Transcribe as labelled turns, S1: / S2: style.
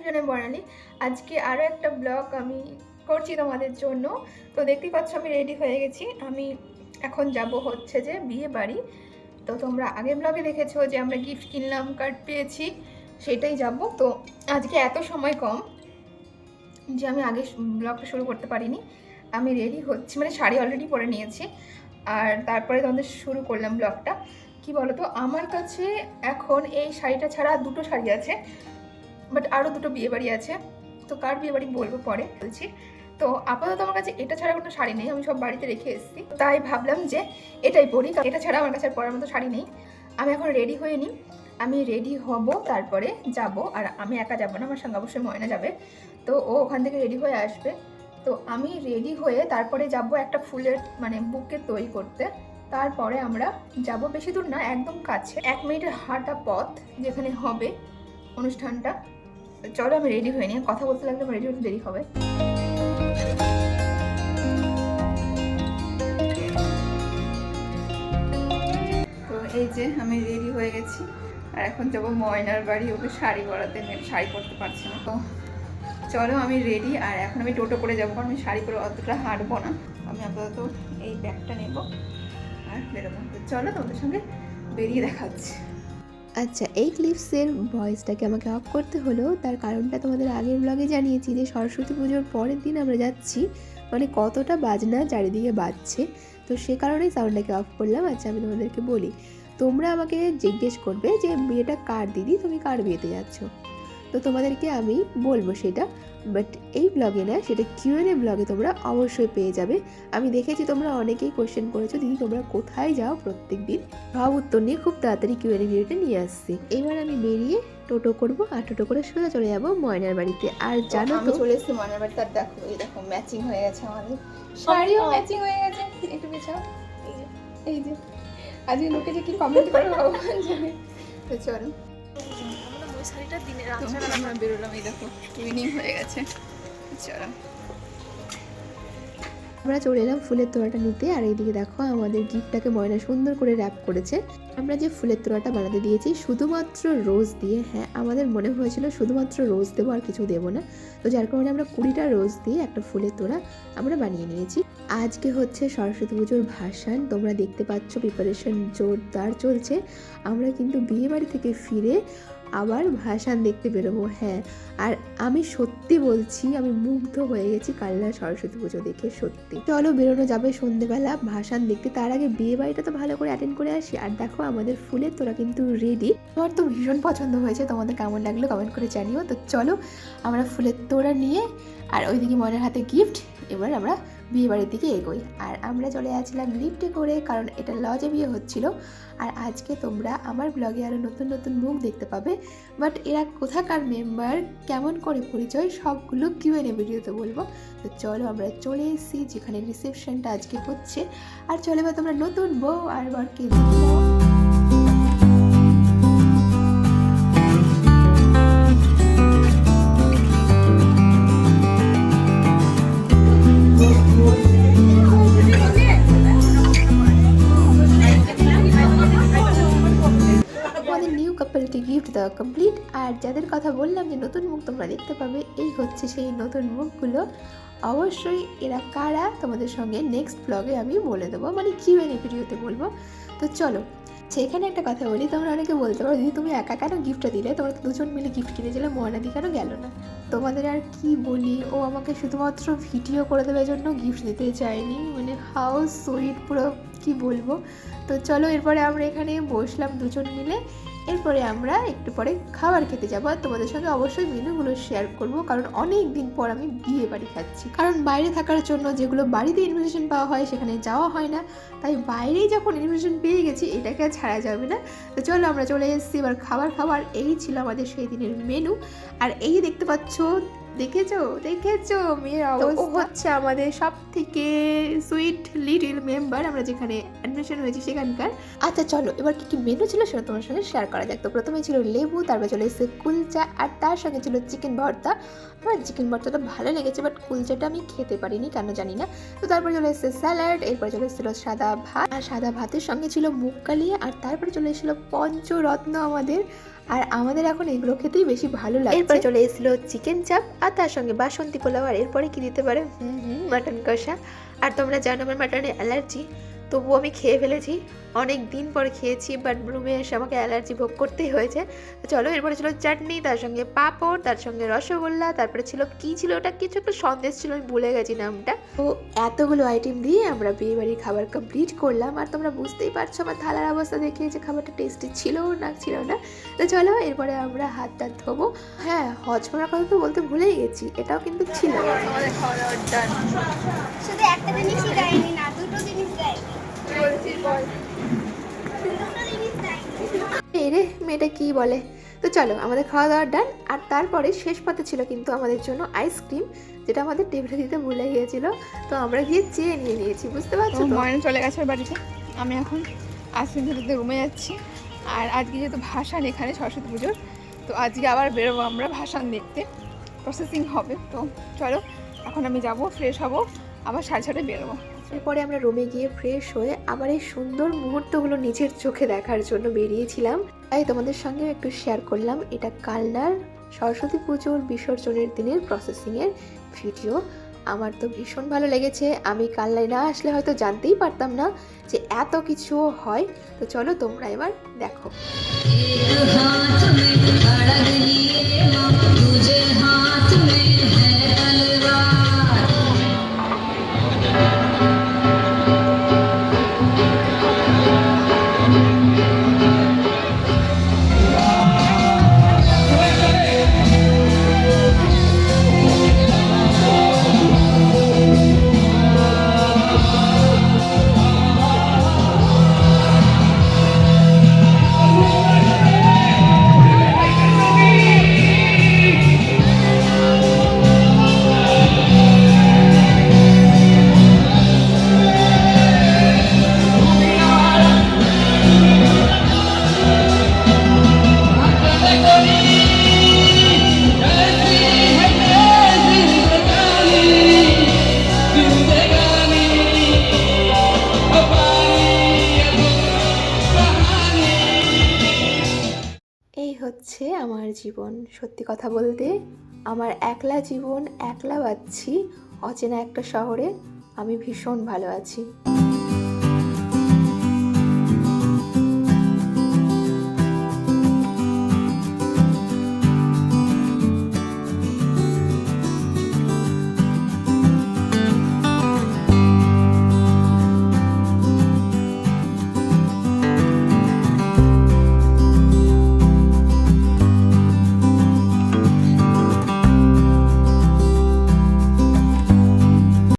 S1: টিউশনে বর্ণালী। আজকে আরও একটা ব্লগ আমি করছি তোমাদের জন্য। তো দেখতেই পাচ্ছ আমি রেডি হয়ে গেছি। আমি এখন যাব হচ্ছে যে বিয়ে বাড়ি। তো তোমরা আগের ব্লগে দেখেছো যে আমরা গিফট কিনলাম, কার্ড পেয়েছি, সেটাই যাব। তো আজকে এত সময় কম যে আমি আগে ব্লগটা শুরু করতে পারিনি। আমি রেডি হচ্ছি, মানে শাড়ি অলরেডি পরে নিয়েছি, আর তারপরে তোমাদের শুরু করলাম ব্লগটা। কি বলো তো, আমার কাছে এখন এই শাড়িটা ছাড়া দুটো শাড়ি আছে, বাট আরও দুটো বিয়েবাড়ি আছে। তো কার বিয়েবাড়ি বলবো পরে বলছি। তো আপাতত আমার কাছে এটা ছাড়া কোনো শাড়ি নেই, আমি সব বাড়িতে রেখে এসেছি। তাই ভাবলাম যে এটাই পরি, কারণ এটা ছাড়া আমার কাছে আর পরার মতো শাড়ি নেই। আমি এখন রেডি হয়ে নিই, আমি রেডি হব, তারপরে যাব। আর আমি একা যাব না, আমার সঙ্গে অবশ্যই ময়না যাবে। তো ও ওখান থেকে রেডি হয়ে আসবে। তো আমি রেডি হয়ে তারপরে যাব একটা ফুলের মানে বুকে তৈরি করতে। তারপরে আমরা যাব, বেশি দূর না, একদম কাছে, 1 মিনিটের হাঁটা পথ যেখানে হবে অনুষ্ঠানটা। চলো আমি রেডি হয়ে নিই, কথা বলতে লাগলে আমার রেডি হতে দেরি হবে। তো এই যে আমি রেডি হয়ে গেছি, আর এখন যাবো ময়নার বাড়ি, ওকে শাড়ি পরাতে। শাড়ি পরতে পারছি না, তো চলো আমি রেডি। আর এখন আমি টোটো করে যাবো, কারণ আমি শাড়ি পরে অতটা হাঁটবো না। আমি আপাতত এই ব্যাগটা নেব আর বেরোবো। চলো তোমাদের সঙ্গে বেরিয়ে দেখাচ্ছি।
S2: আচ্ছা, এই ক্লিপসের ভয়েসটাকে আমাকে অফ করতে হলো, তার কারণটা তোমাদের আগের ব্লগে জানিয়েছি যে সরস্বতী পুজোর পরের দিন আমরা যাচ্ছি, মানে কতটা বাজনা চারিদিকে বাজছে, তো সে কারণেই সাউন্ডটাকে অফ করলাম। আচ্ছা, আমি তোমাদেরকে বলি, তোমরা আমাকে জিজ্ঞেস করবে যে বিয়েটা কার দিদি, তুমি কার বিয়েতে যাচ্ছ, তো তোমাদেরকে আমি বলবো সেটা, বাট এই ব্লগে না, সেটা কিউএনএ ব্লগে তোমরা অবশ্যই পেয়ে যাবে। আমি দেখেছি তোমরা অনেকেই কোশ্চেন করেছো, দিদি তোমরা কোথায় যাও প্রত্যেক দিন, সব উত্তর নিয়ে খুব তাড়াতাড়ি কিউএনএ ভিডিওটা নিয়ে আসছি। এবার আমি বেরিয়ে টোটো করবো, আর টোটো করে সোজা চলে যাবো ময়নার বাড়িতে। আর জানো তো,
S1: চলে এসেছি ময়নার বাড়িতে। আর দেখো, এই দেখো ম্যাচিং হয়ে গেছে, আমাদের শাড়িও ম্যাচিং হয়ে গেছে। একটু পেছাও, এই যে আজকে লোকে যে কি কমেন্ট করে ভগবান জানে। তো চলো আমরা বেরোলাম, এই দেখো ইভিনিং হয়ে গেছে। চলো
S2: আমরা চলে এলাম ফুলের তোড়াটা নিতে। আর এইদিকে দেখো আমাদের গিফটটাকে ময়না সুন্দর করে র্যাপ করেছে। আমরা যে ফুলের তোড়াটা বানাতে দিয়েছি শুধুমাত্র রোজ দিয়ে, হ্যাঁ আমাদের মনে হয়েছিল শুধুমাত্র রোজ দেবো আর কিছু দেবো না, তো যার কারণে আমরা 20টা রোজ দিয়ে একটা ফুলের তোড়া আমরা বানিয়ে নিয়েছি। আজকে হচ্ছে সরস্বতী পুজোর ভাসান, তোমরা দেখতে পাচ্ছ প্রিপারেশন জোরদার চলছে। আমরা কিন্তু বিয়ে বাড়ি থেকে ফিরে আবার ভাসান দেখতে বেরোবো। হ্যাঁ, আর আমি সত্যি বলছি, আমি মুগ্ধ হয়ে গেছি কালনার সরস্বতী পুজো দেখে, সত্যি। চলো বেরোনো যাবে সন্ধ্যেবেলা ভাসান দেখতে, তার আগে বিয়ে বাড়িটা তো ভালো করে অ্যাটেন্ড করে আসি। আর দেখো আমাদের ফুলের তোড়া কিন্তু রেডি। আমার তো ভীষণ পছন্দ হয়েছে, তোমাদের কেমন লাগলো কমেন্ট করে জানিও। তো চলো আমরা ফুলের তোড়া নিয়ে, আর ওইদিকে ময়নার হাতে গিফট, এবার আমরা বিয়ে বাড়ির দিকে এগোই। আর আমরা চলে আসছিলাম লিফটে করে, কারণ এটা লজে বিয়ে হচ্ছিল। আর আজকে তোমরা আমার ব্লগে আরও নতুন নতুন মুখ দেখতে পাবে, বাট এরা কোথাকার মেম্বার, কেমন করে পরিচয়, সবগুলো কিউএনএ ভিডিওতে বলবো। তো চলো আমরা চলে এসেছি যেখানে রিসেপশনটা আজকে হচ্ছে। আর চলে বা তোমরা নতুন বউ আর বরকে দেখো। গিফট দেওয়া কমপ্লিট। আর যাদের কথা বললাম যে নতুন মুখ তোমরা দেখতে পাবে, এই হচ্ছে সেই নতুন মুখগুলো। অবশ্যই এরা কারা তোমাদের সঙ্গে নেক্সট ব্লগে আমি বলে দেবো, মানে কিউএনএ ভিডিওতে বলবো। তো চলো সেখানে একটা কথা বলি, তোমরা অনেকে বলতে পারো দিদি তুমি একা কেন গিফটটা দিলে, তোমরা তো দুজন মিলে গিফট কিনেছিলে, ময়নাদি কেন গেল না। তোমাদের আর কি বলি, ও আমাকে শুধুমাত্র ভিডিও করে দেওয়ার জন্য গিফট দিতে চায়নি, মানে হাউ সুইট, পুরো কি বলবো। তো চলো এরপরে আমরা এখানে বসলাম দুজন মিলে, এরপরে আমরা একটু পরে খাবার খেতে যাবো। আর তোমাদের সঙ্গে অবশ্যই মেনুগুলো শেয়ার করব, কারণ অনেক দিন পর আমি বিয়ে বাড়ি খাচ্ছি। কারণ বাইরে থাকার জন্য যেগুলো বাড়িতে ইনভিটেশন পাওয়া হয় সেখানে যাওয়া হয় না, তাই বাইরেই যখন ইনভিটেশন পেয়ে গেছি এটাকে আর ছাড়া যাবে না। তো চলো আমরা চলে এসেছি এবার খাবার। এই ছিল আমাদের সেই দিনের মেনু। আর এই দেখতে পাচ্ছ, দেখেছো মেয়ের অবস্থা। ও হচ্ছে আমাদের সব থেকে সুইট লিটল মেম্বার, আমরা যেখানে অ্যাডমিশন হয়েছি সেখানকার। আচ্ছা চলো এবার কি মেনু ছিল সেটা তোমার সঙ্গে শেয়ার করা যাক। তো প্রথমে ছিল লেবু, তারপরে চলে এসেছে কুলচা, আর তার সঙ্গে ছিল চিকেন ভর্তা। আমার চিকেন ভর্তাটা ভালো লেগেছে, বাট কুলচাটা আমি খেতে পারিনি, কেন জানি না। তো তারপরে চলে এসেছে স্যালাড, এরপরে চলে এসেছিল সাদা ভাত, আর সাদা ভাতের সঙ্গে ছিল মুগ কালিয়া, আর তারপরে চলে এসেছিল পঞ্চরত্ন আমাদের আর আমাদের এখন এগুলো খেতেই বেশি ভালো লাগে। এরপর চলে এসেছিলো চিকেন চাপ আর তার সঙ্গে বাসন্তী পোলাও, আর এরপরে কি দিতে পারে মাটন কষা। আর তোমরা জানো আমার মাটনে অ্যালার্জি, তবুও আমি খেয়ে ফেলেছি। অনেক দিন পর খেয়েছি, বাট রুমে এসে আমাকে অ্যালার্জি ভোগ করতেই হয়েছে। তো চলো, এরপরে ছিল চাটনি, তার সঙ্গে পাঁপড়, তার সঙ্গে রসগোল্লা, তারপরে ছিল কি ছিল ওটা, কিছু একটা সন্দেশ ছিল, আমি ভুলে গেছি নামটা। তো এতগুলো আইটেম দিয়ে আমরা বিয়েবাড়ির খাবার কমপ্লিট করলাম। আর তোমরা বুঝতেই পারছো আমার থালার অবস্থা দেখে যে খাবারটা টেস্টি ছিল না ছিল না। তো চলো এরপরে আমরা হাত টাত ধোবো। হ্যাঁ, হজমোলার কথা তো বলতে ভুলেই গেছি, এটাও কিন্তু ছিল।
S1: আমাদের খাওয়া দাওয়ার ডান।
S3: শুধু একটা জিনিসই দেয়নি, না দুটো জিনিস দেয়নি,
S1: কি বলছিস বল?
S3: দুটো জিনিস দেয়নি।
S2: এই রে, মেয়েটা কি বলে। তো চলো আমাদের খাওয়া দাওয়ার ডান। আর তারপরে শেষ পাতে ছিল কিন্তু আমাদের জন্য আইসক্রিম, যেটা আমাদের টেবিলে দিতে ভুলে গিয়েছিল। তো আমরা গিয়ে চেয়ে নিয়ে নিয়েছি, বুঝতে পারছো তো?
S1: ময়না চলে গেছে ওর বাড়িতে, আমি এখন আইসক্রিম খেতে রুমে যাচ্ছি। আর আজকে যেহেতু ভাসান এখানে সরস্বতী পুজোর, তো আজকে আবার বেরোবো আমরা ভাসান দেখতে, প্রসেসিং হবে। তো চলো এখন আমি যাব, ফ্রেশ হব, আবার 6:30 বেরোবো।
S2: এরপরে আমরা রুমে গিয়ে ফ্রেশ হয়ে আবার এই সুন্দর মুহূর্তগুলো নিজের চোখে দেখার জন্য বেরিয়েছিলাম। তাই তোমাদের সঙ্গে একটু শেয়ার করলাম এটা কালনার সরস্বতী পুজোর বিসর্জনের দিনের প্রসেসিংয়ের ভিডিও। আমার তো ভীষণ ভালো লেগেছে। আমি কালনায় না আসলে হয়তো জানতেই পারতাম না যে এত কিছু হয়। তো চলো তোমরা এবার দেখো। এই হচ্ছে আমার জীবন। সত্যি কথা বলতে আমার একলা জীবন, একলা বাঁচছি অচেনা একটা শহরে। আমি ভীষণ ভালো আছি।